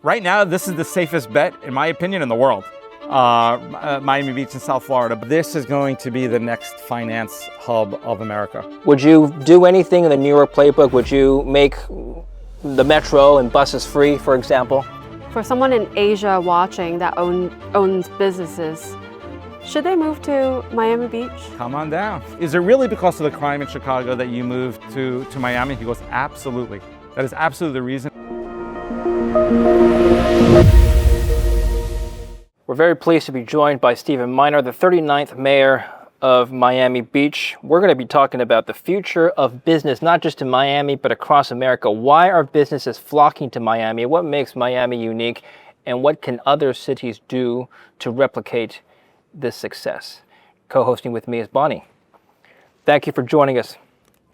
Right now, this is the safest bet, in my opinion, in the world. Miami Beach in South Florida. This is going to be the next finance hub of America. Would you do anything in the New York playbook? Would you make the metro and buses free, for example? For someone in Asia watching that owns businesses, should they move to Miami Beach? Come on down. Is it really because of the crime in Chicago that you moved to Miami? He goes, absolutely. That is absolutely the reason. We're very pleased to be joined by Stephen Miner, the 39th mayor of Miami Beach. We're going to be talking about the future of business, not just in Miami, but across America. Why are businesses flocking to Miami? What makes Miami unique? And what can other cities do to replicate this success? Co-hosting with me is Bonnie. Thank you for joining us.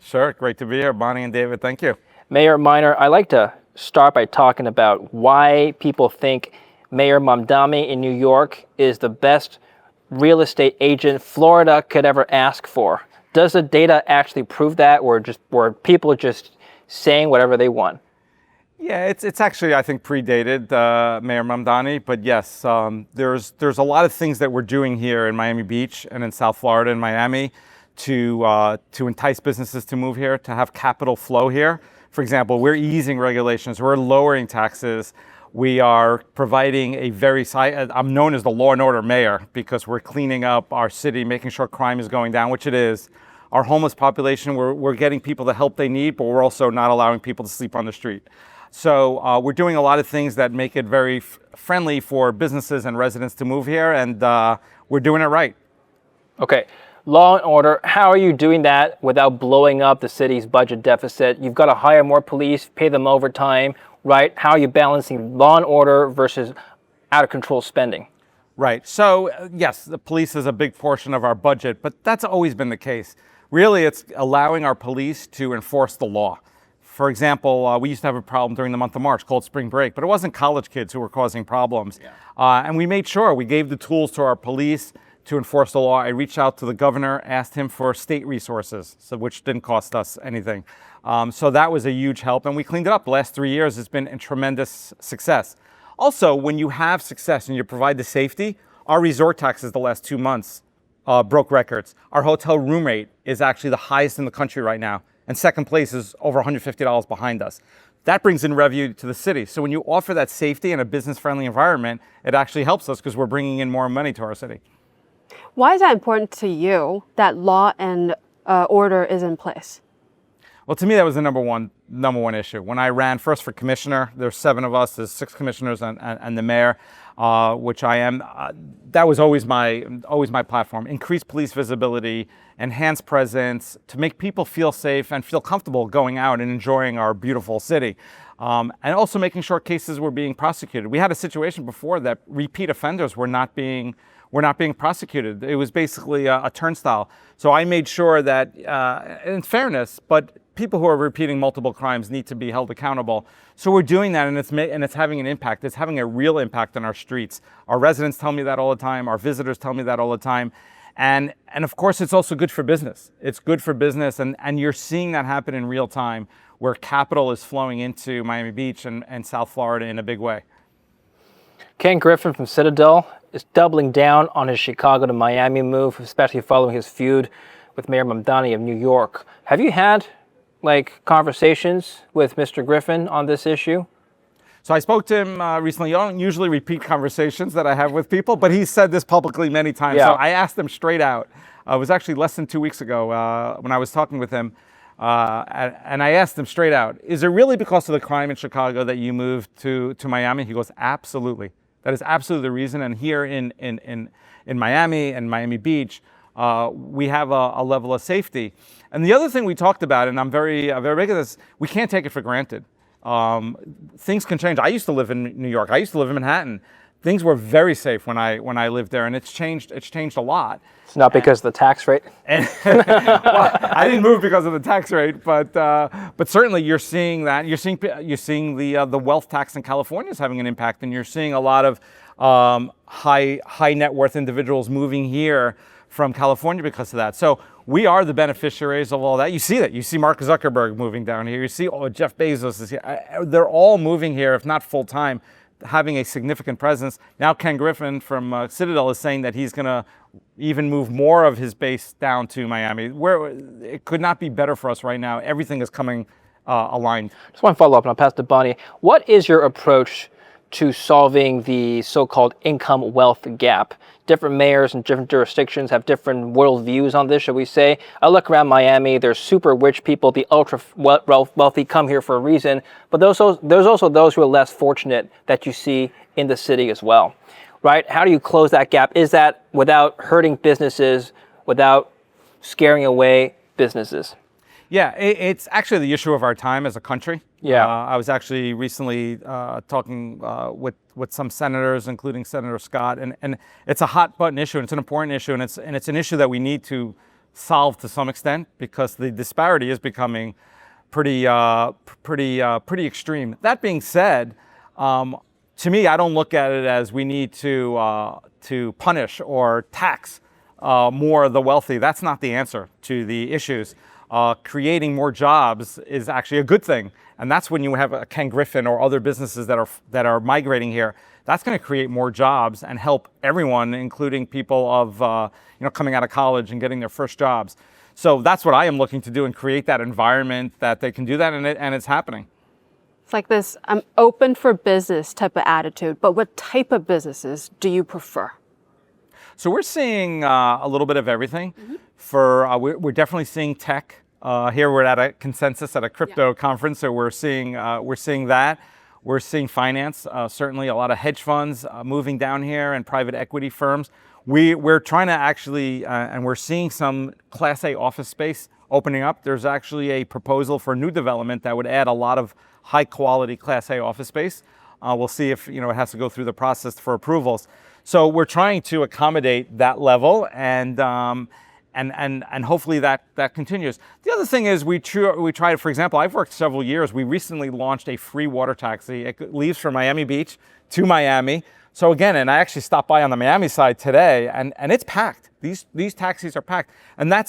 Sure, great to be here, Bonnie and David. Thank you. Mayor Miner, I'd like to start by talking about why people think Mayor Mamdani in New York is the best real estate agent Florida could ever ask for. Does the data actually prove that, or were people just saying whatever they want? Yeah, it's actually, I think, predated Mayor Mamdani, but yes, there's a lot of things that we're doing here in Miami Beach and in South Florida and Miami to entice businesses to move here, to have capital flow here. For example, we're easing regulations, we're lowering taxes. We are providing I'm known as the law and order mayor because we're cleaning up our city, making sure crime is going down, which it is. Our homeless population, we're getting people the help they need, but we're also not allowing people to sleep on the street. So we're doing a lot of things that make it very friendly for businesses and residents to move here, and we're doing it right. Okay, law and order, how are you doing that without blowing up the city's budget deficit? You've got to hire more police, pay them overtime, right? How are you balancing law and order versus out of control spending? Right. So yes, the police is a big portion of our budget, but that's always been the case. Really, it's allowing our police to enforce the law. For example, we used to have a problem during the month of March called spring break, but it wasn't college kids who were causing problems. Yeah. And we made sure we gave the tools to our police to enforce the law. I reached out to the governor, asked him for state resources, which didn't cost us anything. So that was a huge help, and we cleaned it up. The last 3 years, it's been a tremendous success. Also, when you have success and you provide the safety, our resort taxes the last 2 months broke records. Our hotel room rate is actually the highest in the country right now, and second place is over $150 behind us. That brings in revenue to the city. So when you offer that safety in a business-friendly environment, it actually helps us because we're bringing in more money to our city. Why is that important to you that law and order is in place? Well, to me, that was the number one issue. When I ran first for commissioner, there's 7 of us, there's 6 commissioners and the mayor, which I am. That was always my platform. Increase police visibility, enhance presence, to make people feel safe and feel comfortable going out and enjoying our beautiful city. And also making sure cases were being prosecuted. We had a situation before that repeat offenders were not being prosecuted. It was basically a turnstile. So I made sure that, in fairness, but people who are repeating multiple crimes need to be held accountable. So we're doing that, and it's having an impact. It's having a real impact on our streets. Our residents tell me that all the time. Our visitors tell me that all the time. And of course, it's also good for business. It's good for business, and you're seeing that happen in real time, where capital is flowing into Miami Beach and South Florida in a big way. Ken Griffin from Citadel is doubling down on his Chicago to Miami move, especially following his feud with Mayor Mamdani of New York. Have you had conversations with Mr. Griffin on this issue? So I spoke to him recently. I don't usually repeat conversations that I have with people, but he's said this publicly many times. Yeah. So I asked him straight out. It was actually less than 2 weeks ago when I was talking with him. And I asked him straight out, is it really because of the crime in Chicago that you moved to Miami? He goes, absolutely. That is absolutely the reason. And here in Miami and Miami Beach, we have a level of safety. And the other thing we talked about, and I'm very big at this, we can't take it for granted. Things can change. I used to live in New York. I used to live in Manhattan. Things were very safe when I lived there, and it's changed a lot. It's not because of the tax rate. Well, I didn't move because of the tax rate, but certainly you're seeing that. You're seeing the wealth tax in California is having an impact, and you're seeing a lot of high net worth individuals moving here from California because of that. So we are the beneficiaries of all that. You see that. You see Mark Zuckerberg moving down here. You see Jeff Bezos is here. They're all moving here, if not full time. having a significant presence. Now Ken Griffin from Citadel is saying that he's going to even move more of his base down to Miami, where it could not be better for us right now. Everything is coming aligned. Just one follow-up, and I'll pass to Bonnie. What is your approach to solving the so-called income wealth gap? Different mayors in different jurisdictions have different worldviews on this, shall we say. I look around Miami, there's super rich people, the ultra wealthy come here for a reason, but there's also those who are less fortunate that you see in the city as well, right? How do you close that gap? Is that without hurting businesses, without scaring away businesses? Yeah, it's actually the issue of our time as a country. Yeah. I was actually recently talking with some senators, including Senator Scott, and it's a hot button issue, and it's an important issue, and it's an issue that we need to solve to some extent because the disparity is becoming pretty extreme. That being said, to me, I don't look at it as we need to punish or tax more of the wealthy. That's not the answer to the issues. Creating more jobs is actually a good thing, and that's when you have a Ken Griffin or other businesses that are migrating here. That's going to create more jobs and help everyone, including people of coming out of college and getting their first jobs. So that's what I am looking to do and create that environment that they can do that, and it's happening. It's like this, I'm open for business type of attitude, but what type of businesses do you prefer? So we're seeing a little bit of everything. We're definitely seeing tech. Here we're at a consensus at a crypto conference, so we're seeing that. We're seeing finance, certainly a lot of hedge funds moving down here and private equity firms. We're trying to actually, and we're seeing some Class A office space opening up. There's actually a proposal for new development that would add a lot of high quality Class A office space. We'll see if it has to go through the process for approvals. So we're trying to accommodate that level, and hopefully that continues. The other thing is we try, for example, I've worked several years. We recently launched a free water taxi. It leaves from Miami Beach to Miami. So again, and I actually stopped by on the Miami side today, and it's packed. These taxis are packed. And that's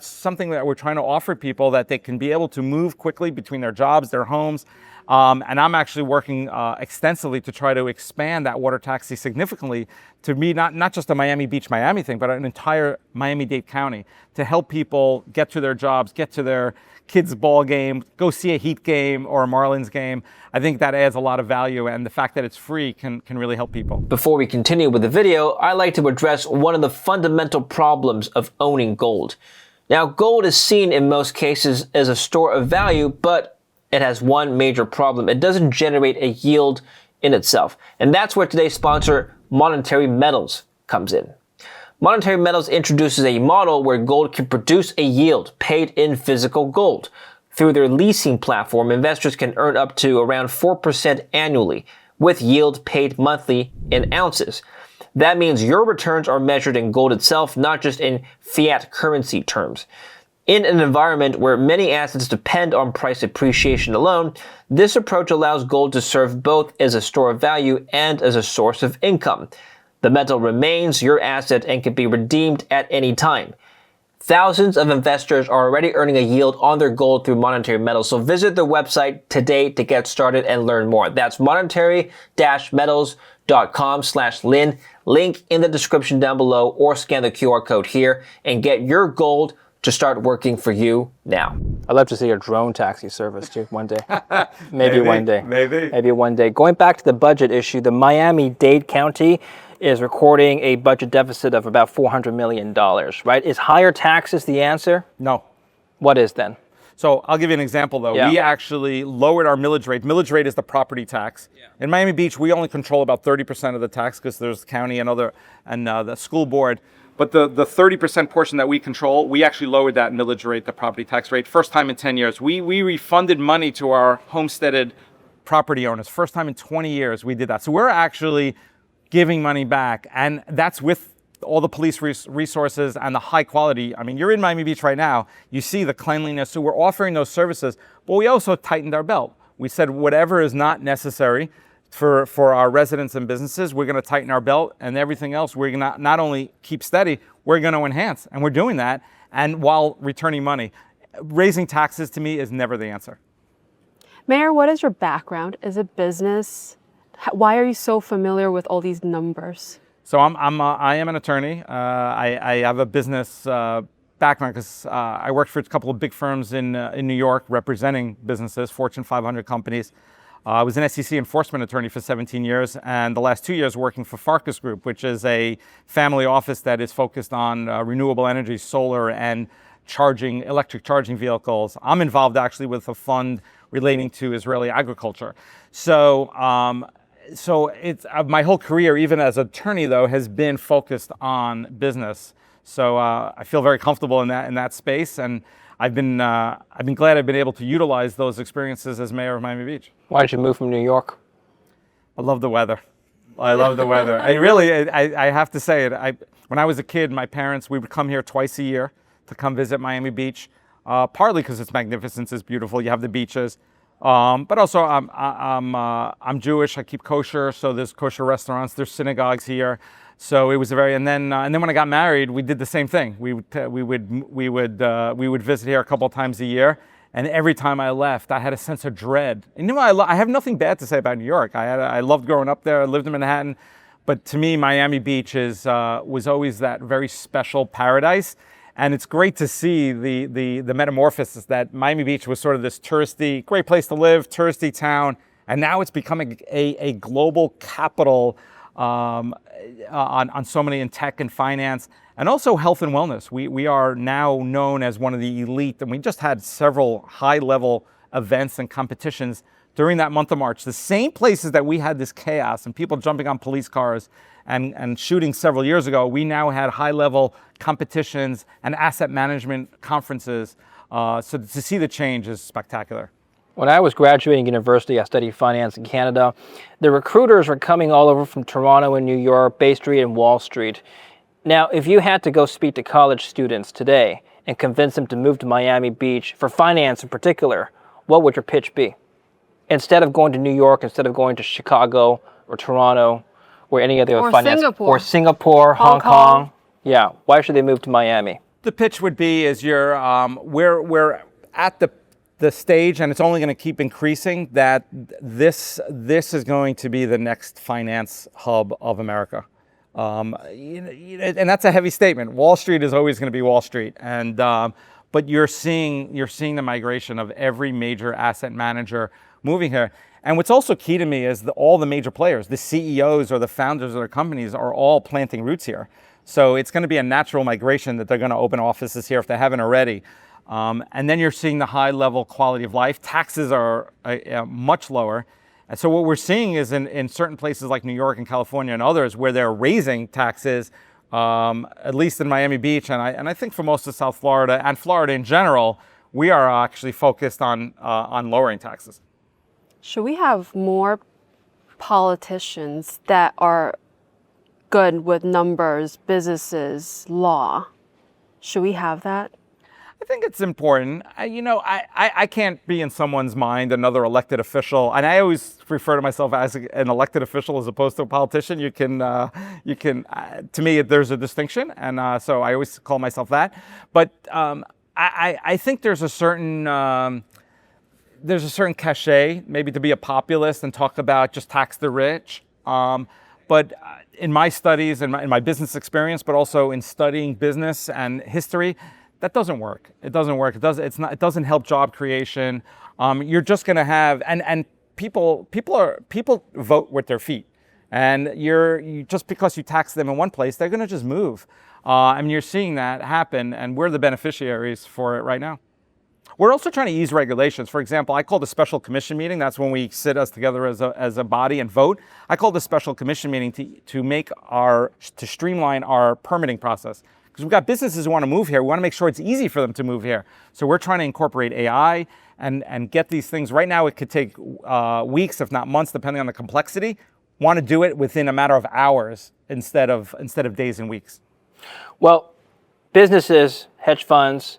something that we're trying to offer people, that they can be able to move quickly between their jobs, their homes. And I'm actually working extensively to try to expand that water taxi significantly to be not just a Miami Beach, Miami thing, but an entire Miami-Dade County, to help people get to their jobs, get to their kids' ball game, go see a Heat game or a Marlins game. I think that adds a lot of value, and the fact that it's free can really help people. Before we continue with the video, I'd like to address one of the fundamental problems of owning gold. Now, gold is seen in most cases as a store of value, but it has one major problem. It doesn't generate a yield in itself. And that's where today's sponsor, Monetary Metals, comes in. Monetary Metals introduces a model where gold can produce a yield paid in physical gold. Through their leasing platform, investors can earn up to around 4% annually, with yield paid monthly in ounces. That means your returns are measured in gold itself, not just in fiat currency terms. In an environment where many assets depend on price appreciation alone, this approach allows gold to serve both as a store of value and as a source of income. The metal remains your asset and can be redeemed at any time. Thousands of investors are already earning a yield on their gold through Monetary Metals, so visit their website today to get started and learn more. That's monetary-metals.com/Lynn. Link in the description down below, or scan the QR code here and get your gold to start working for you now. I'd love to see a drone taxi service too one day. Maybe one day. Maybe one day. Going back to the budget issue, the Miami-Dade County is recording a budget deficit of about $400 million, right? Is higher taxes the answer? No. What is then? So I'll give you an example, though. Yeah. We actually lowered our millage rate. Millage rate is the property tax. Yeah. In Miami Beach, we only control about 30% of the tax because there's the county and the school board. But the 30% portion that we control, we actually lowered that millage rate, the property tax rate, first time in 10 years. We refunded money to our homesteaded property owners. First time in 20 years we did that. So we're actually giving money back, and that's with all the police resources and the high quality. I mean, you're in Miami Beach right now, you see the cleanliness, so we're offering those services, but we also tightened our belt. We said whatever is not necessary for our residents and businesses, we're gonna tighten our belt, and everything else we're gonna not only keep steady, we're gonna enhance, and we're doing that, and while returning money. Raising taxes to me is never the answer. Mayor, what is your background? Is it business? Why are you so familiar with all these numbers? So I am an attorney. I have a business background because I worked for a couple of big firms in New York representing businesses, Fortune 500 companies. I was an SEC enforcement attorney for 17 years, and the last 2 years working for Farkas Group, which is a family office that is focused on renewable energy, solar, and electric charging vehicles. I'm involved actually with a fund relating to Israeli agriculture. So it's my whole career, even as an attorney, though, has been focused on business. So I feel very comfortable in that space, and I've been glad I've been able to utilize those experiences as mayor of Miami Beach. Why did you move from New York? I love the weather. I love the weather. I have to say it. When I was a kid, my parents, we would come here twice a year to come visit Miami Beach, partly because its magnificence is beautiful. You have the beaches, but also I'm Jewish. I keep kosher, so there's kosher restaurants. There's synagogues here. So it was and then when I got married, we did the same thing. We would visit here a couple of times a year, and every time I left, I had a sense of dread. And I have nothing bad to say about New York. I loved growing up there. I lived in Manhattan, but to me, Miami Beach was always that very special paradise. And it's great to see the metamorphosis that Miami Beach was sort of this touristy, great place to live, touristy town, and now it's becoming a global capital. On so many in tech and finance, and also health and wellness. We are now known as one of the elite, and we just had several high-level events and competitions during that month of March. The same places that we had this chaos and people jumping on police cars and shooting several years ago, we now had high-level competitions and asset management conferences. So to see the change is spectacular. When I was graduating university, I studied finance in Canada. The recruiters were coming all over from Toronto and New York, Bay Street and Wall Street. Now, if you had to go speak to college students today and convince them to move to Miami Beach, for finance in particular, what would your pitch be? Instead of going to New York, instead of going to Chicago or Toronto or any other finance, or Singapore, Hong Kong. Yeah, why should they move to Miami? The pitch would be we're at the stage, and it's only going to keep increasing, that this is going to be the next finance hub of America. And that's a heavy statement. Wall Street is always going to be Wall Street, and but you're seeing the migration of every major asset manager moving here. And what's also key to me is all the major players, the CEOs or the founders of their companies, are all planting roots here. So it's going to be a natural migration that they're going to open offices here if they haven't already. And then you're seeing the high level quality of life. Taxes are much lower. And so what we're seeing is in certain places like New York and California and others where they're raising taxes, at least in Miami Beach, and I think for most of South Florida and Florida in general, we are actually focused on lowering taxes. Should we have more politicians that are good with numbers, businesses, law? Should we have that? I think it's important. I can't be in someone's mind another elected official, and I always refer to myself as an elected official as opposed to a politician. You can, to me, there's a distinction, and so I always call myself that. But I think there's a certain cachet, maybe to be a populist and talk about just tax the rich. But in my studies and in my business experience, but also in studying business and history, that doesn't work. It doesn't work. It doesn't help job creation. You're just going to have and people vote with their feet, and you just because you tax them in one place, they're going to just move. You're seeing that happen, and we're the beneficiaries for it right now. We're also trying to ease regulations. For example, I called a special commission meeting. That's when we sit us together as a body and vote. I called a special commission meeting to streamline our permitting process. Because we've got businesses who want to move here. We want to make sure it's easy for them to move here. So we're trying to incorporate AI and get these things. Right now, it could take weeks, if not months, depending on the complexity. Want to do it within a matter of hours instead of days and weeks. Well, businesses, hedge funds,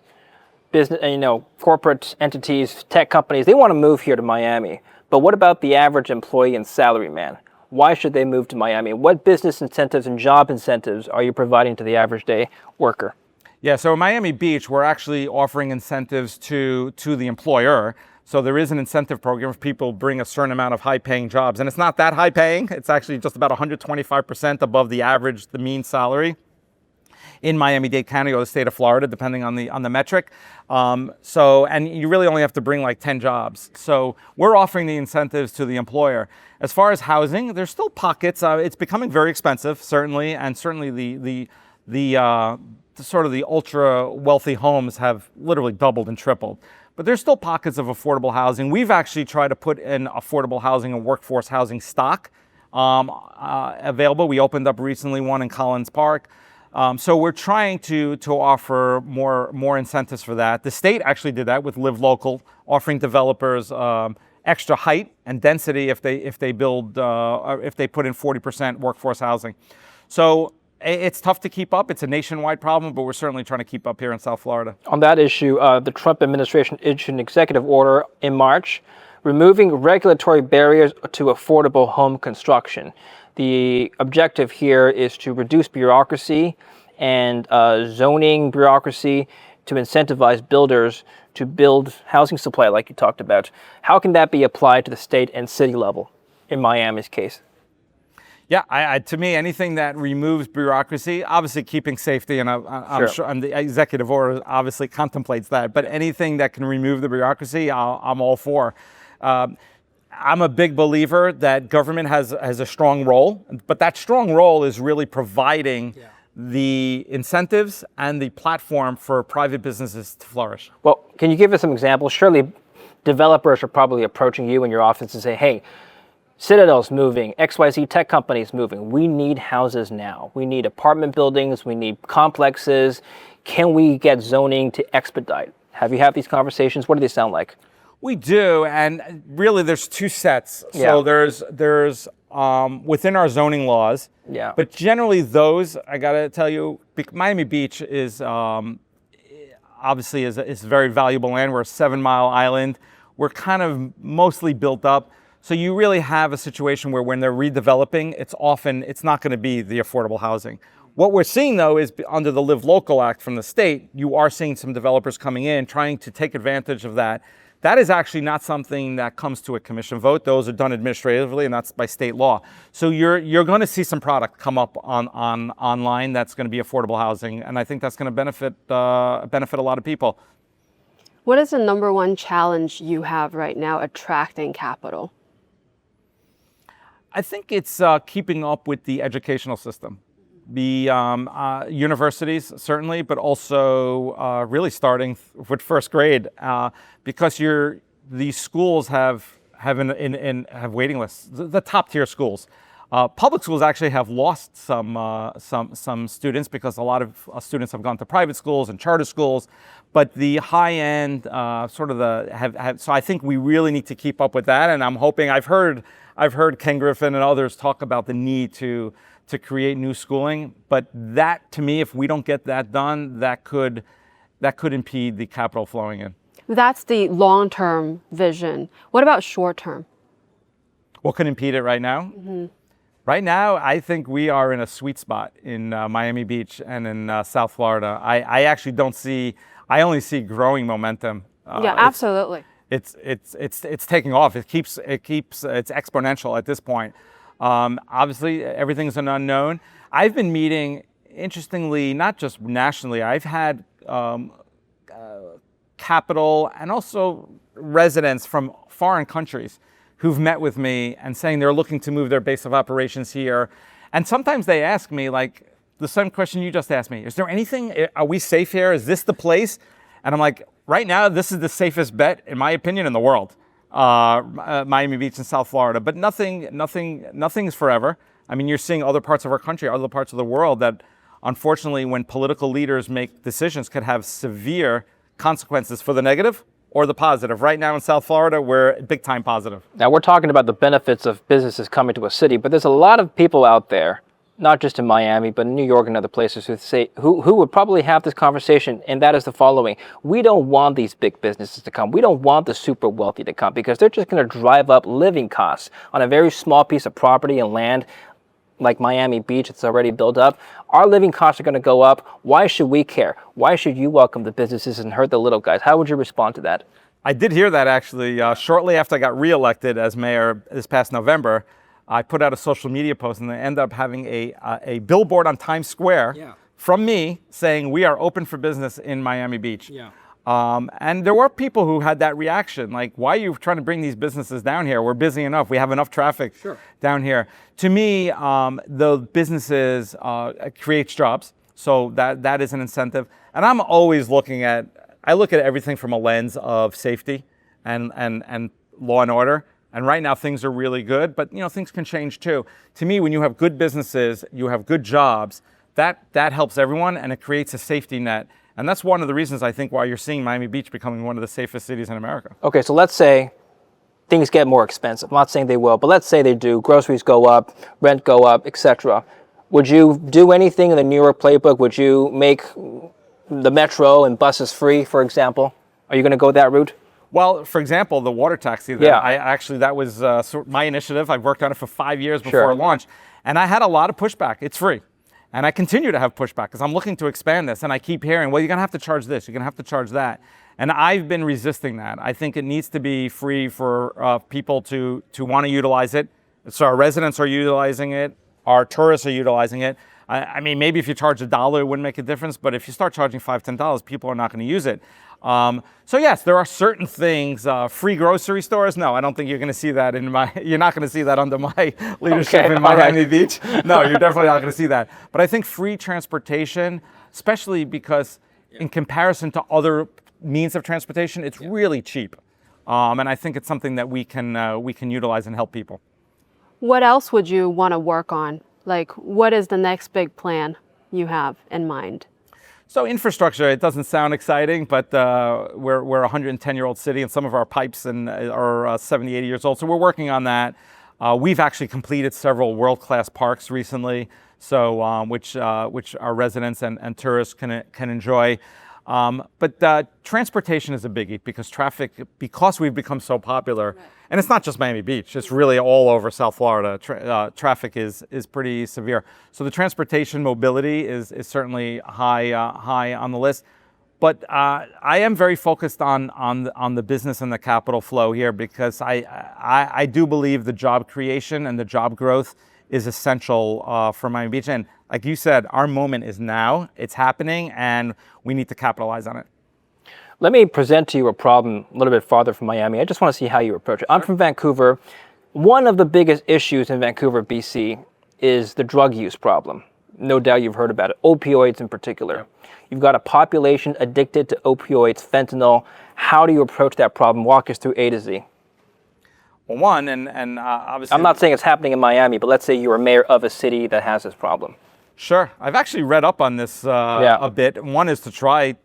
corporate entities, tech companies, they want to move here to Miami. But what about the average employee and salaryman? Why should they move to Miami? What business incentives and job incentives are you providing to the average day worker? Yeah, so in Miami Beach, we're actually offering incentives to the employer. So there is an incentive program if people bring a certain amount of high-paying jobs. And it's not that high-paying. It's actually just about 125% above the average, the mean salary in Miami-Dade County or the state of Florida, depending on the metric. And you really only have to bring like 10 jobs. So we're offering the incentives to the employer. As far as housing, there's still pockets. It's becoming very expensive, certainly, and certainly the sort of the ultra wealthy homes have literally doubled and tripled. But there's still pockets of affordable housing. We've actually tried to put in affordable housing and workforce housing stock available. We opened up recently one in Collins Park. So we're trying to offer more incentives for that. The state actually did that with Live Local, offering developers extra height and density if they build if they put in 40% workforce housing. So it's tough to keep up. It's a nationwide problem, but we're certainly trying to keep up here in South Florida. On that issue, the Trump administration issued an executive order in March removing regulatory barriers to affordable home construction. The objective here is to reduce bureaucracy and zoning bureaucracy to incentivize builders to build housing supply like you talked about. How can that be applied to the state and city level in Miami's case? Yeah, to me, anything that removes bureaucracy, obviously keeping safety, and I'm sure and the executive order obviously contemplates that, but anything that can remove the bureaucracy, I'm all for. I'm a big believer that government has a strong role, but that strong role is really providing the incentives and the platform for private businesses to flourish. Well, can you give us some examples? Surely developers are probably approaching you in your office and say, hey, Citadel's moving, XYZ tech company's moving. We need houses now. We need apartment buildings. We need complexes. Can we get zoning to expedite? Have you had these conversations? What do they sound like? We do, and really there's two sets. So there's within our zoning laws, but generally those, I gotta tell you, Miami Beach is obviously is very valuable land. We're a 7-mile island. We're kind of mostly built up. So you really have a situation where when they're redeveloping, it's not gonna be the affordable housing. What we're seeing though is under the Live Local Act from the state, you are seeing some developers coming in trying to take advantage of that. That is actually not something that comes to a commission vote. Those are done administratively, and that's by state law. So you're going to see some product come up online that's going to be affordable housing, and I think that's going to benefit a lot of people. What is the number one challenge you have right now attracting capital? I think it's keeping up with the educational system. The universities, certainly, but also really starting with first grade, because these schools have waiting lists. The top tier schools, public schools actually have lost some students because a lot of students have gone to private schools and charter schools. But the high end, so I think we really need to keep up with that. And I'm hoping I've heard Ken Griffin and others talk about the need to create new schooling, but that, to me, if we don't get that done, that could impede the capital flowing in. That's the long-term vision. What about short-term? What could impede it right now? Mm-hmm. Right now, I think we are in a sweet spot in Miami Beach and in South Florida. I actually I only see growing momentum. Yeah, absolutely. It's taking off. It's exponential at this point. Obviously, everything's an unknown. I've been meeting, interestingly, not just nationally, I've had capital and also residents from foreign countries who've met with me and saying they're looking to move their base of operations here. And sometimes they ask me, like, the same question you just asked me, is there anything, are we safe here? Is this the place? And I'm like, right now, this is the safest bet, in my opinion, in the world. Miami Beach and South Florida, but nothing's forever. I mean, you're seeing other parts of our country, other parts of the world that, unfortunately, when political leaders make decisions, could have severe consequences for the negative or the positive. Right now in South Florida, we're big time positive. Now we're talking about the benefits of businesses coming to a city, but there's a lot of people out there, not just in Miami, but in New York and other places who would probably have this conversation, and that is the following. We don't want these big businesses to come. We don't want the super wealthy to come because they're just going to drive up living costs on a very small piece of property and land like Miami Beach. It's already built up. Our living costs are going to go up. Why should we care? Why should you welcome the businesses and hurt the little guys? How would you respond to that? I did hear that actually. Shortly after I got reelected as mayor this past November, I put out a social media post, and they ended up having a billboard on Times Square from me saying we are open for business in Miami Beach. And there were people who had that reaction, like, why are you trying to bring these businesses down here? We're busy enough. We have enough traffic down here. To me, the businesses creates jobs, so that is an incentive. And I'm always I look at everything from a lens of safety and law and order. And right now things are really good, but things can change too. To me, when you have good businesses, you have good jobs, that helps everyone, and it creates a safety net. And that's one of the reasons I think why you're seeing Miami Beach becoming one of the safest cities in America. Okay, so let's say things get more expensive. I'm not saying they will, but let's say they do. Groceries go up, rent go up, etc. Would you do anything in the New York playbook? Would you make the metro and buses free, for example? Are you going to go that route? Well, for example, the water taxi, that was my initiative. I've worked on it for 5 years before it launched, and I had a lot of pushback. It's free. And I continue to have pushback because I'm looking to expand this, and I keep hearing, well, you're going to have to charge this, you're going to have to charge that. And I've been resisting that. I think it needs to be free for people to want to utilize it. So our residents are utilizing it, our tourists are utilizing it. I mean, maybe if you charge $1, it wouldn't make a difference, but if you start charging $5, $10, people are not going to use it. So yes, there are certain things. Free grocery stores? No, I don't think you're going to see that you're not going to see that under my leadership in Miami Beach. No, you're definitely not going to see that. But I think free transportation, especially because in comparison to other means of transportation, it's really cheap. And I think it's something that we can utilize and help people. What else would you want to work on? Like, what is the next big plan you have in mind? So infrastructure, it doesn't sound exciting, but we're a 110-year-old city, and some of our pipes are 70, 80 years old. So we're working on that. We've actually completed several world-class parks recently, so which our residents and tourists can enjoy. But transportation is a biggie because we've become so popular, and it's not just Miami Beach, it's really all over South Florida. Traffic is pretty severe. So the transportation mobility is certainly high on the list. But I am very focused on the business and the capital flow here, because I do believe the job creation and the job growth is essential for Miami Beach. And like you said, our moment is now. It's happening, and we need to capitalize on it. Let me present to you a problem a little bit farther from Miami. I just want to see how you approach it. I'm from Vancouver. One of the biggest issues in Vancouver, BC, is the drug use problem. No doubt you've heard about it, opioids in particular. You've got a population addicted to opioids, fentanyl. How do you approach that problem? Walk us through A to Z. Well, one, and obviously... I'm not saying it's happening in Miami, but let's say you're a mayor of a city that has this problem. Sure. I've actually read up on this a bit. One is to try,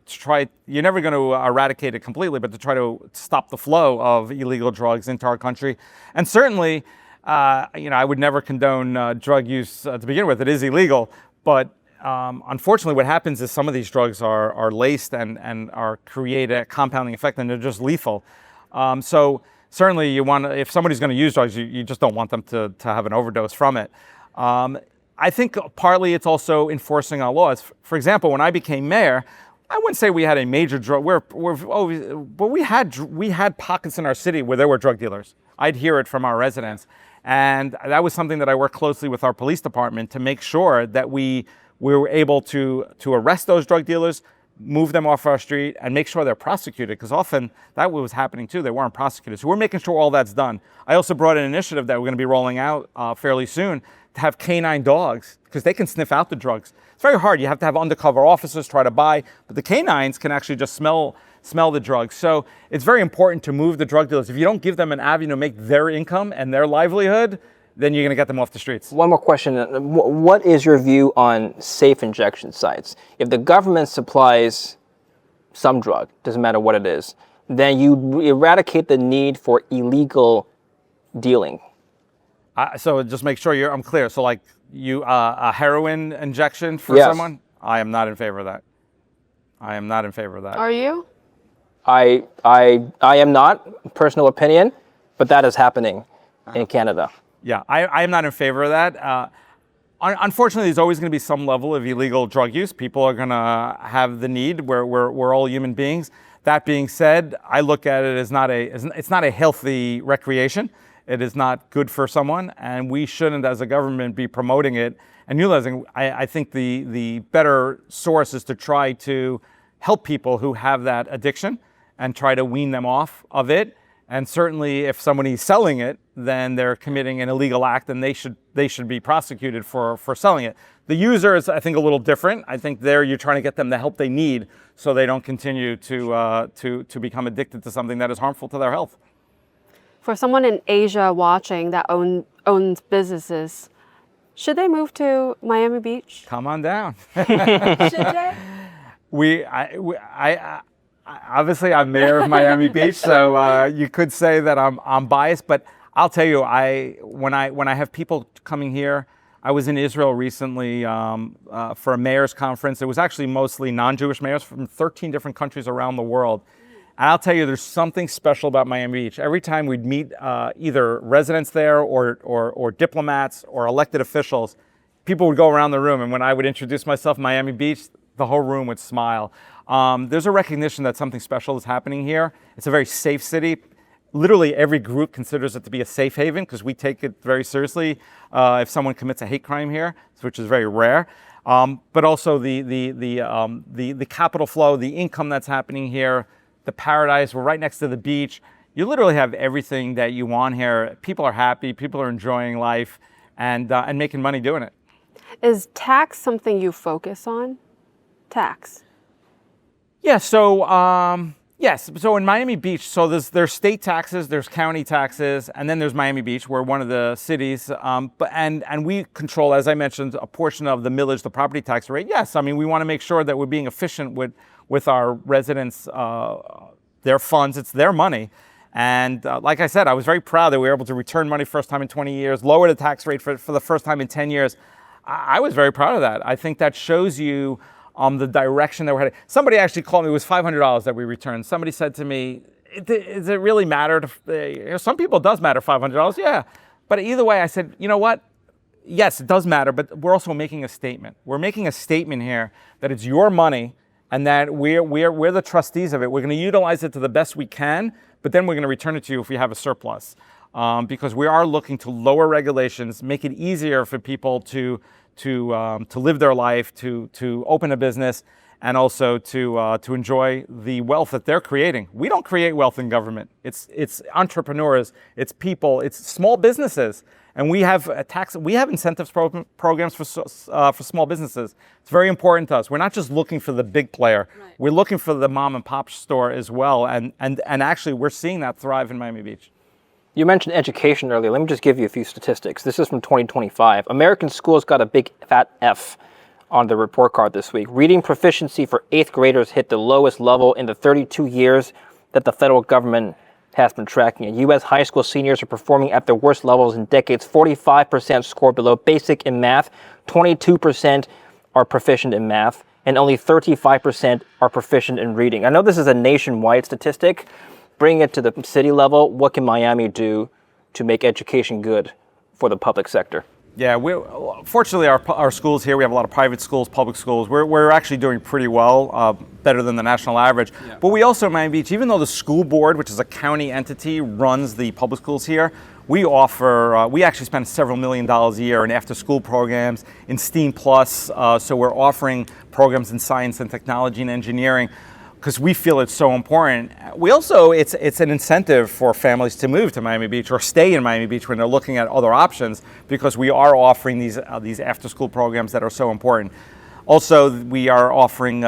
you're never going to eradicate it completely, but to try to stop the flow of illegal drugs into our country. And certainly, I would never condone drug use to begin with. It is illegal. But unfortunately, what happens is some of these drugs are laced and create a compounding effect, and they're just lethal. So certainly, if somebody's going to use drugs, you just don't want them to have an overdose from it. I think partly it's also enforcing our laws. For example, when I became mayor, I wouldn't say we had a major drug, but we had pockets in our city where there were drug dealers. I'd hear it from our residents. And that was something that I worked closely with our police department to make sure that we were able to arrest those drug dealers, move them off our street, and make sure they're prosecuted, because often that was happening too. They weren't prosecuted. So we're making sure all that's done. I also brought an initiative that we're going to be rolling out fairly soon to have canine dogs, because they can sniff out the drugs. It's very hard. You have to have undercover officers try to buy, but the canines can actually just smell the drugs. So it's very important to move the drug dealers. If you don't give them an avenue to make their income and their livelihood, then you're going to get them off the streets. One more question. What is your view on safe injection sites? If the government supplies some drug, doesn't matter what it is, then you eradicate the need for illegal dealing. So just make sure I'm clear. So like a heroin injection for someone? I am not in favor of that. I am not in favor of that. Are you? I am not, personal opinion, but that is happening in Canada. Yeah, I am not in favor of that. Unfortunately, there's always going to be some level of illegal drug use. People are going to have the need. We're all human beings. That being said, I look at it as it's not a healthy recreation. It is not good for someone, and we shouldn't, as a government, be promoting it and utilizing. I think the better source is to try to help people who have that addiction and try to wean them off of it. And certainly, if somebody's selling it, then they're committing an illegal act, and they should be prosecuted for selling it. The user is, I think, a little different. I think there you're trying to get them the help they need so they don't continue to become addicted to something that is harmful to their health. For someone in Asia watching that owns businesses, should they move to Miami Beach? Come on down. Should they? Obviously, I'm mayor of Miami Beach, so you could say that I'm biased. But I'll tell you, when I have people coming here, I was in Israel recently for a mayor's conference. It was actually mostly non-Jewish mayors from 13 different countries around the world. And I'll tell you, there's something special about Miami Beach. Every time we'd meet either residents there or diplomats or elected officials, people would go around the room, and when I would introduce myself, Miami Beach, the whole room would smile. There's a recognition that something special is happening here. It's a very safe city. Literally every group considers it to be a safe haven because we take it very seriously if someone commits a hate crime here, which is very rare. But also the capital flow, the income that's happening here, the paradise. We're right next to the beach. You literally have everything that you want here. People are happy. People are enjoying life and making money doing it. Is tax something you focus on? Tax. Yeah, so yes, so in Miami Beach, so there's state taxes, there's county taxes, and then there's Miami Beach. We're one of the cities, and we control, as I mentioned, a portion of the millage, the property tax rate. Yes, I mean we want to make sure that we're being efficient with our residents, their funds. It's their money, and like I said, I was very proud that we were able to return money first time in 20 years, lower the tax rate for the first time in 10 years. I was very proud of that. I think that shows you the direction that we're heading. Somebody actually called me, it was $500 that we returned. Somebody said to me, does it really matter? Some people it does matter, $500, yeah. But either way, I said, you know what? Yes, it does matter, but we're also making a statement. We're making a statement here that it's your money and that we're the trustees of it. We're going to utilize it to the best we can, but then we're going to return it to you if we have a surplus. Because we are looking to lower regulations, make it easier for people to live their life, to open a business, and also to enjoy the wealth that they're creating. We don't create wealth in government. It's entrepreneurs, it's people, it's small businesses, and we have incentives programs for small businesses. It's very important to us. We're not just looking for the big player. Right. We're looking for the mom and pop store as well, and actually we're seeing that thrive in Miami Beach. You mentioned education earlier. Let me just give you a few statistics. This is from 2025. American schools got a big fat F on the report card this week. Reading proficiency for 8th graders hit the lowest level in the 32 years that the federal government has been tracking it. U.S. high school seniors are performing at their worst levels in decades. 45% score below basic in math, 22% are proficient in math, and only 35% are proficient in reading. I know this is a nationwide statistic. Bring it to the city level. What can Miami do to make education good for the public sector? Yeah, fortunately our schools here, we have a lot of private schools, public schools. We're actually doing pretty well, better than the national average. Yeah. But we also, Miami Beach, even though the school board, which is a county entity, runs the public schools here, we actually spend several $1 million a year in after-school programs, in STEAM Plus. So we're offering programs in science and technology and engineering, because we feel it's so important. We also, it's an incentive for families to move to Miami Beach or stay in Miami Beach when they're looking at other options, because we are offering these after-school programs that are so important. Also, we are offering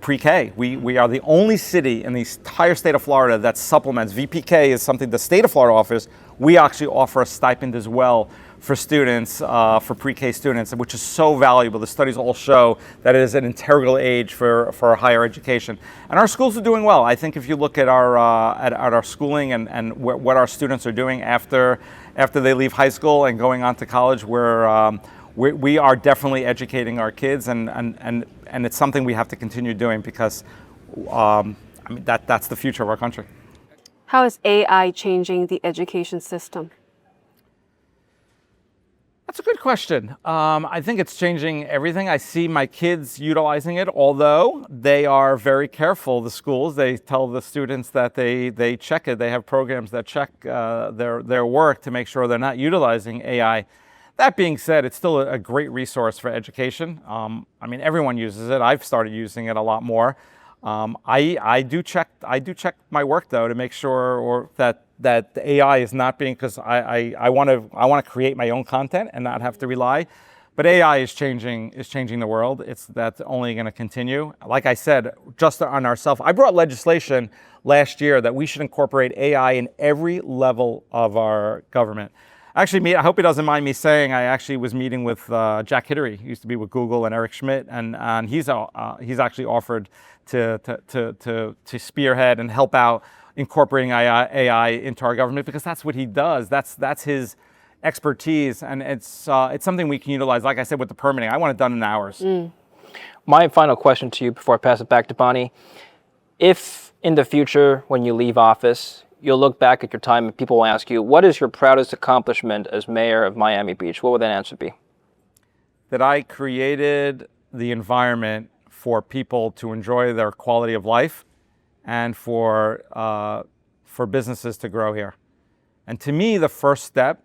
pre-K. We are the only city in the entire state of Florida that supplements. VPK is something the state of Florida offers. We actually offer a stipend as well for students, for pre-K students, which is so valuable. The studies all show that it is an integral age for higher education. And our schools are doing well. I think if you look at our schooling and what our students are doing after they leave high school and going on to college, we are definitely educating our kids, and it's something we have to continue doing, because that's the future of our country. How is AI changing the education system? That's a good question. I think it's changing everything. I see my kids utilizing it, although they are very careful. The schools, they tell the students that they check it. They have programs that check their work to make sure they're not utilizing AI. That being said, it's still a great resource for education. I mean, everyone uses it. I've started using it a lot more. I do check my work though to make sure that the AI is not being, because I want to create my own content and not have to rely. But AI is changing the world. That's only going to continue. Like I said, just on ourselves, I brought legislation last year that we should incorporate AI in every level of our government. Actually, I hope he doesn't mind me saying, I actually was meeting with Jack Hittery, he used to be with Google, and Eric Schmidt, and he's actually offered to spearhead and help out incorporating AI into our government, because that's what he does. That's his expertise, and it's something we can utilize. Like I said, with the permitting, I want it done in hours. My final question to you before I pass it back to Bonnie: if in the future, when you leave office, you'll look back at your time and people will ask you, what is your proudest accomplishment as mayor of Miami Beach? What would that answer be? That I created the environment for people to enjoy their quality of life and for businesses to grow here. And to me, the first step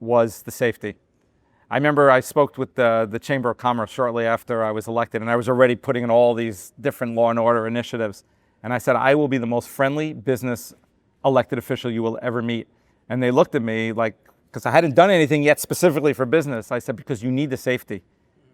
was the safety. I remember I spoke with the Chamber of Commerce shortly after I was elected, and I was already putting in all these different law and order initiatives. And I said, I will be the most friendly business elected official you will ever meet. And they looked at me like, because I hadn't done anything yet specifically for business. I said, because you need the safety.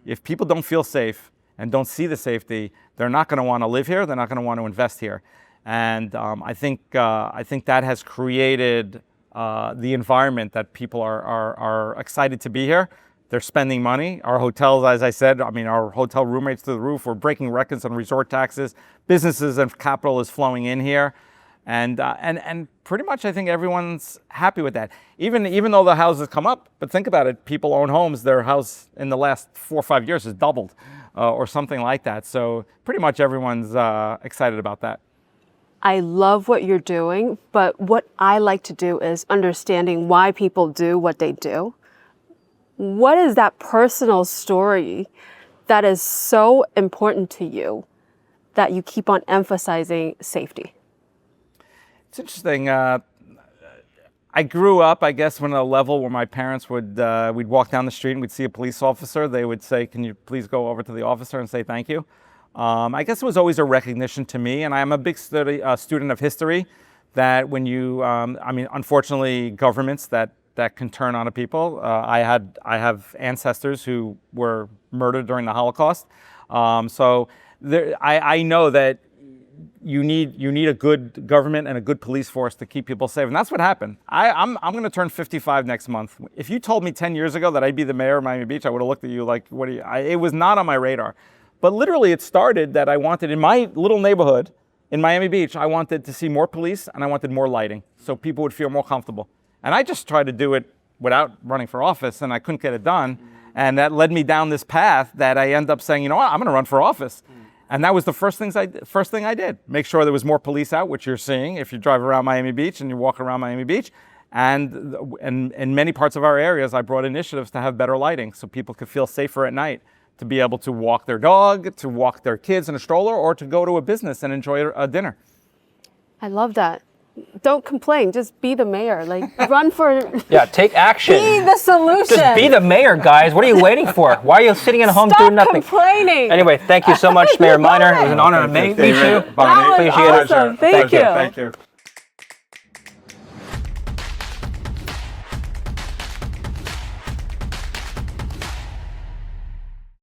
If people don't feel safe and don't see the safety, they're not going to want to live here. They're not going to want to invest here. And I think that has created the environment that people are excited to be here. They're spending money. Our hotels, as I said, our hotel room rates through the roof. We're breaking records on resort taxes. Businesses and capital is flowing in here. And pretty much I think everyone's happy with that. Even though the houses come up, but think about it, people own homes, their house in the last 4 or 5 years has doubled or something like that. So pretty much everyone's excited about that. I love what you're doing, but what I like to do is understanding why people do what they do. What is that personal story that is so important to you that you keep on emphasizing safety? It's interesting. I grew up, I guess, when at a level where my parents we'd walk down the street and we'd see a police officer. They would say, "Can you please go over to the officer and say thank you?" I guess it was always a recognition to me, and I am a big student of history. That when you, unfortunately, governments that can turn on a people. I have ancestors who were murdered during the Holocaust, so I know that. You need a good government and a good police force to keep people safe, and that's what happened. I'm going to turn 55 next month. If you told me 10 years ago that I'd be the mayor of Miami Beach, I would have looked at you like, "What are you?" It was not on my radar. But literally, it started that I wanted in my little neighborhood in Miami Beach. I wanted to see more police and I wanted more lighting, so people would feel more comfortable. And I just tried to do it without running for office, and I couldn't get it done. And that led me down this path that I end up saying, you know what, I'm going to run for office. And that was the first thing I did. Make sure there was more police out, which you're seeing if you drive around Miami Beach and you walk around Miami Beach. And in many parts of our areas, I brought initiatives to have better lighting so people could feel safer at night, to be able to walk their dog, to walk their kids in a stroller, or to go to a business and enjoy a dinner. I love that. Don't complain. Just be the mayor. Like, run for... Yeah, take action. Be the solution. Just be the mayor, guys. What are you waiting for? Why are you sitting at home doing nothing? Stop complaining. Anyway, thank you so much, Mayor Miner. It was an honor to meet you. That was Appreciate it. awesome. Thank you. Thank you.